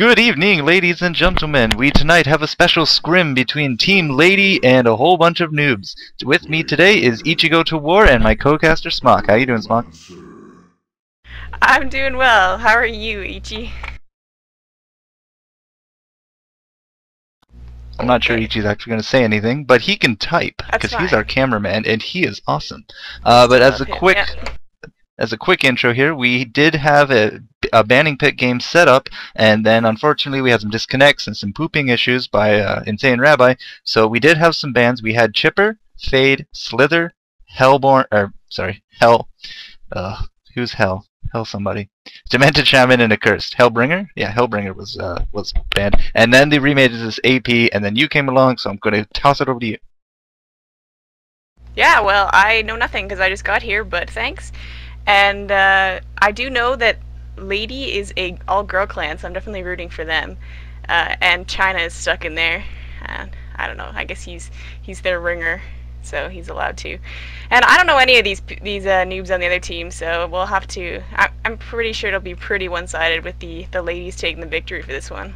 Good evening, ladies and gentlemen. We tonight have a special scrim between Team Lady and a whole bunch of noobs. With me today is Ichigo to War and my co-caster Smock. How you doing, Smock? I'm doing well. How are you, Ichi? I'm not sure Ichi's actually going to say anything, but he can type That's because he's fine. our cameraman and he is awesome. Still But love him, yeah. as a quick intro here, we did have a banning pit game set up, and then unfortunately we had some disconnects and some pooping issues by Insane Rabbi. So we did have some bans. We had Chipper, Fade, Slither, Hellborn, or sorry, Hell. Who's Hell? Hell somebody. Demented Shaman and Accursed. Hellbringer? Yeah, Hellbringer was banned. And then they remade it as AP, and then you came along, so I'm going to toss it over to you. Yeah, well, I know nothing because I just got here, but thanks. And I do know that Lady is a all-girl clan, so I'm definitely rooting for them. And China is stuck in there. And I don't know. I guess he's their ringer, so he's allowed to. And I don't know any of these noobs on the other team, so we'll have to. I'm pretty sure it'll be pretty one-sided with the ladies taking the victory for this one.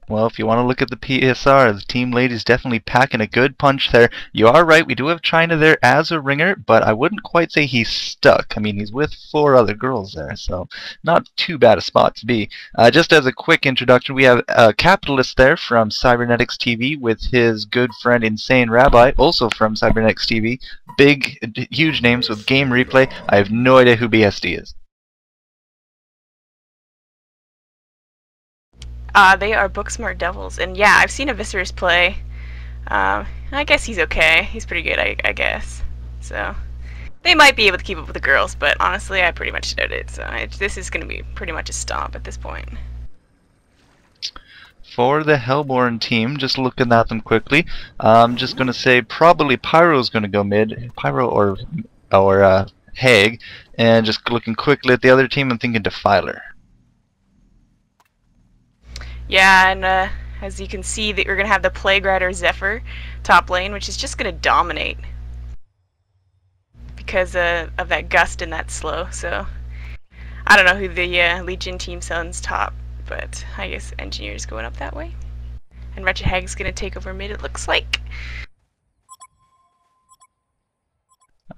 Well, if you want to look at the PSR, the Team Lady's definitely packing a good punch there. You are right, we do have China there as a ringer, but I wouldn't quite say he's stuck. I mean, he's with 4 other girls there, so not too bad a spot to be. Just as a quick introduction, we have a Capitalist there from Cybernetics TV with his good friend Insane Rabbi, also from Cybernetics TV. Big, huge names with Game Replay. I have no idea who BSD is. They are Booksmart Devils, and yeah, I've seen Eviscerus play. I guess he's okay. He's pretty good, I guess. So, they might be able to keep up with the girls, but honestly, I pretty much doubt it. So, this is going to be pretty much a stomp at this point. For the Hellborn team, just looking at them quickly, I'm just going to say probably Pyro's going to go mid. Pyro or Hag. And just looking quickly at the other team, I'm thinking Defiler. Yeah, and as you can see, that we're going to have the Plague Rider Zephyr top lane, which is just going to dominate because of that gust and that slow. So I don't know who the Legion team sends top, but I guess Engineer's going up that way. And Wretched Hag's going to take over mid, it looks like.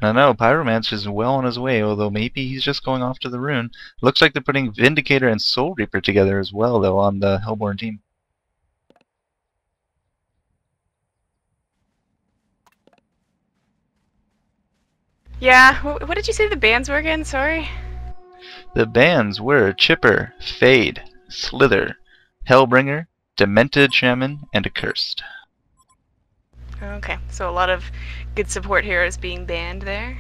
I don't know, Pyromancer is well on his way, although maybe he's just going off to the rune. Looks like they're putting Vindicator and Soul Reaper together as well, though, on the Hellborn team. Yeah, what did you say the bands were again? Sorry? The bans were Chipper, Fade, Slither, Hellbringer, Demented Shaman, and Accursed. Okay, so a lot of good support heroes being banned there.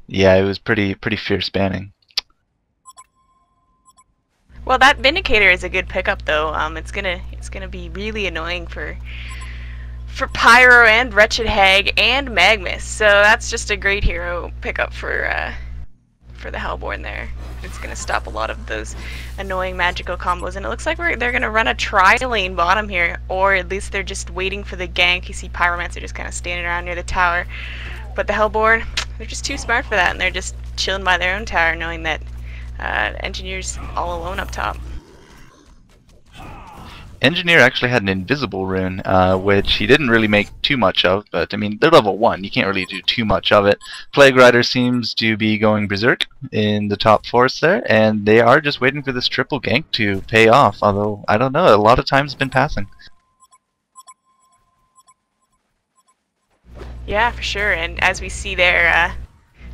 Yeah, it was pretty fierce banning. Well, that Vindicator is a good pickup, though. It's gonna be really annoying for Pyro and Wretched Hag and Magmus. So that's just a great hero pickup for the Hellborn there. It's gonna stop a lot of those annoying magical combos, and it looks like they're gonna run a tri-lane bottom here, or at least they're just waiting for the gank. You see Pyromancer just kind of standing around near the tower, but the Hellborn, they're just too smart for that, and they're just chilling by their own tower, knowing that Engineer's all alone up top. Engineer actually had an invisible rune, which he didn't really make too much of, but I mean, they're level 1, you can't really do too much of it. Plague Rider seems to be going berserk in the top forest there, and they are just waiting for this triple gank to pay off, although, I don't know, a lot of time's been passing. Yeah, for sure, and as we see there,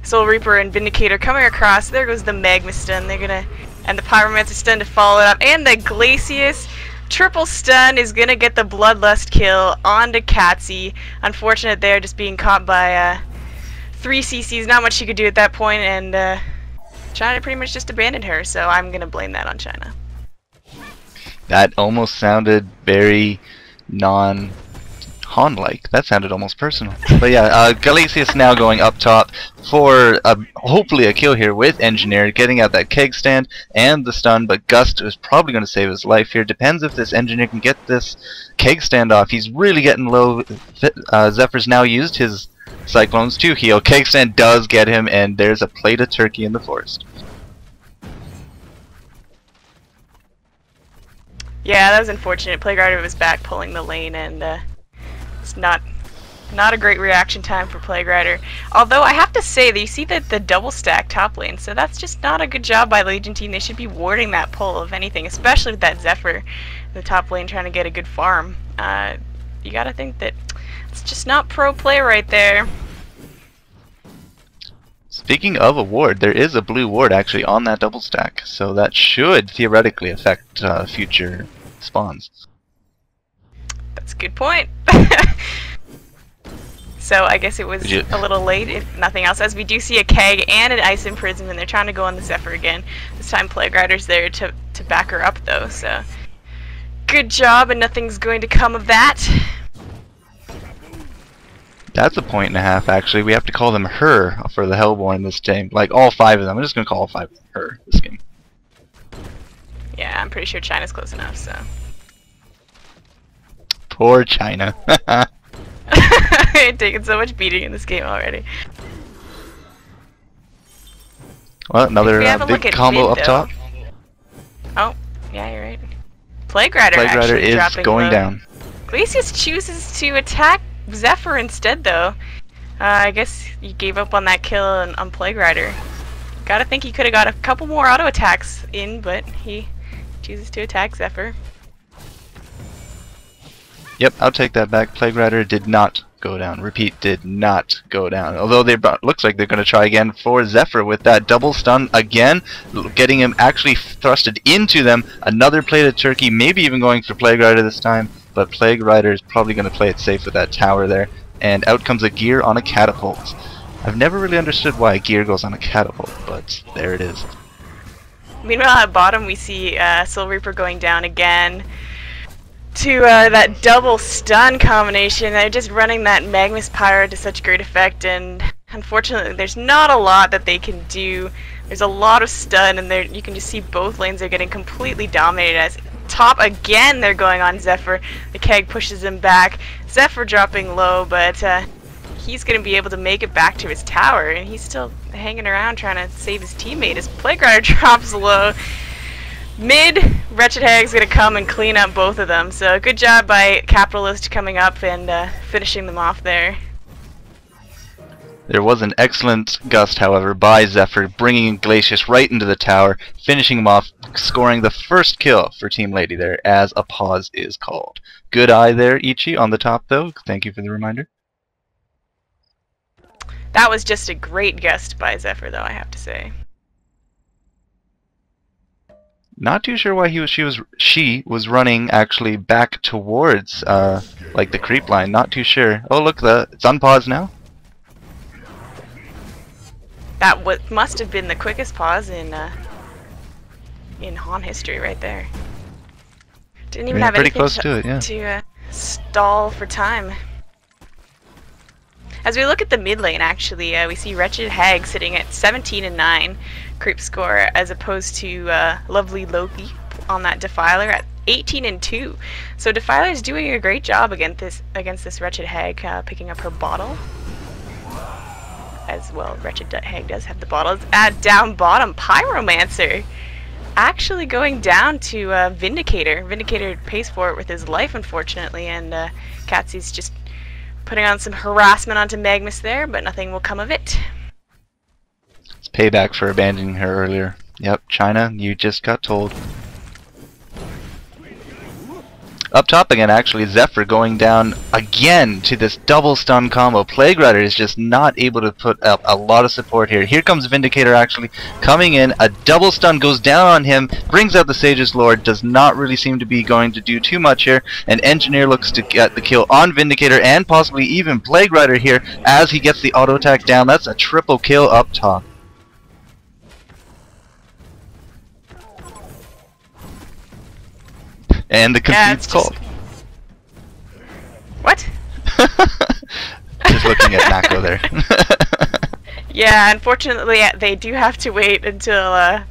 Soul Reaper and Vindicator coming across, there goes the Magma stun, and the Pyromancer stun to follow it up, and the Glacius triple stun is gonna get the Bloodlust kill onto Katsi. Unfortunate there, just being caught by 3 CCs. Not much she could do at that point, and China pretty much just abandoned her. So I'm gonna blame that on China. That almost sounded very non-HoN-like. That sounded almost personal. But yeah, Galicius now going up top for hopefully a kill here with Engineer, getting out that keg stand and the stun, but Gust is probably going to save his life here. Depends if this Engineer can get this keg stand off. He's really getting low. Zephyr's now used his Cyclones to heal. Keg stand does get him, and there's a plate of turkey in the forest. Yeah, that was unfortunate. Plague was back pulling the lane, and it's not a great reaction time for Plague Rider. Although I have to say that you see the double stack top lane, so that's just not a good job by the Legion team. They should be warding that pull, if anything, especially with that Zephyr in the top lane trying to get a good farm. You gotta think that it's just not pro play right there. Speaking of a ward, there is a blue ward actually on that double stack, so that should theoretically affect future spawns. That's a good point. So I guess it was a little late, if nothing else, as we do see a keg and an ice imprisonment, and they're trying to go on the Zephyr again. This time Plague Rider's there to back her up though, so good job, and nothing's going to come of that. That's a 1.5 actually. We have to call them her for the Hellborn this game. Like all 5 of them. I'm just gonna call all 5 of them her this game. Yeah, I'm pretty sure China's close enough, so. Poor China. Taking so much beating in this game already. Well, another big combo up top. Oh, yeah, you're right. Plague Rider is going down. Glacius chooses to attack Zephyr instead, though. I guess he gave up on that kill on Plague Rider. Gotta think he could have got a couple more auto attacks in, but he chooses to attack Zephyr. Yep, I'll take that back. Plague Rider did not go down. Repeat, did not go down. Although they looks like they're going to try again for Zephyr with that double stun again, getting him actually thrusted into them. Another plated turkey, maybe even going for Plague Rider this time, but Plague Rider is probably going to play it safe with that tower there. And out comes a gear on a catapult. I've never really understood why a gear goes on a catapult, but there it is. Meanwhile, at bottom we see Soul Reaper going down again to that double stun combination. They're just running that Magnus Pyro to such great effect, and unfortunately there's not a lot that they can do. There's a lot of stun, and you can just see both lanes are getting completely dominated. As top again, they're going on Zephyr. The keg pushes him back. Zephyr dropping low, but he's going to be able to make it back to his tower, and he's still hanging around trying to save his teammate as Plague Rider drops low. Mid, Wretched Hag's going to come and clean up both of them, so good job by Capitalist coming up and finishing them off there. There was an excellent gust, however, by Zephyr, bringing Glacius right into the tower, finishing him off, scoring the first kill for Team Lady there, as a pause is called. Good eye there, Ichi, on the top, though. Thank you for the reminder. That was just a great gust by Zephyr, though, I have to say. Not too sure why she was running actually back towards like the creep line. Not too sure. Oh look, it's on pause now. That must have been the quickest pause in HoN history right there. Didn't even have anything close to it, yeah. to stall for time. As we look at the mid lane, actually, we see Wretched Hag sitting at 17 and 9 creep score, as opposed to lovely Loki on that Defiler at 18 and 2. So Defiler is doing a great job against this Wretched Hag, picking up her bottle. As well, Wretched Hag does have the bottles. At down bottom, Pyromancer actually going down to Vindicator. Vindicator pays for it with his life, unfortunately, and Katsy's just putting on some harassment onto Magnus there, but nothing will come of it. It's payback for abandoning her earlier. Yep, China, you just got told. Up top again, actually, Zephyr going down again to this double stun combo. Plague Rider is just not able to put up a lot of support here. Here comes Vindicator actually coming in. A double stun goes down on him, brings out the Sage's Lord, does not really seem to be going to do too much here. And Engineer looks to get the kill on Vindicator and possibly even Plague Rider here as he gets the auto attack down. That's a triple kill up top. And the concede's called. What? Just looking at Mako there. Yeah, unfortunately they do have to wait until